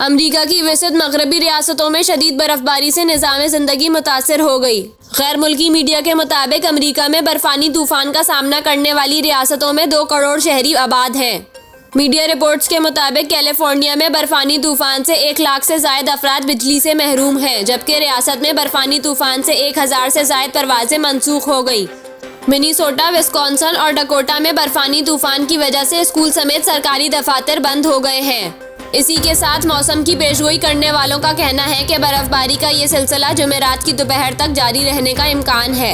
America की विस्तृत मगरबी रियासतों में शदीद बर्फबारी से निज़ाम ज़िंदगी मुतासिर हो गई। गैर मुल्की मीडिया के मुताबिक अमेरिका में बर्फानी तूफान का सामना करने वाली रियासतों में 2 करोड़ शहरी आबाद हैं। मीडिया रिपोर्ट्स के मुताबिक कैलिफोर्निया में बर्फानी तूफान से 1 लाख से ज़ायद अफराद बिजली से महरूम हैं, जबकि रियासत में बर्फानी तूफान से 1000 से ज़ायद परवाजें मनसूख हो गई। मिनीसोटा, विस्कॉन्सिन और डकोटा में बर्फानी तूफान की वजह से स्कूल समेत सरकारी दफातर बंद हो गए हैं। इसी के साथ मौसम की पेशगोई करने वालों का कहना है कि बर्फबारी का ये सिलसिला जुमेरात की दोपहर तक जारी रहने का इम्कान है।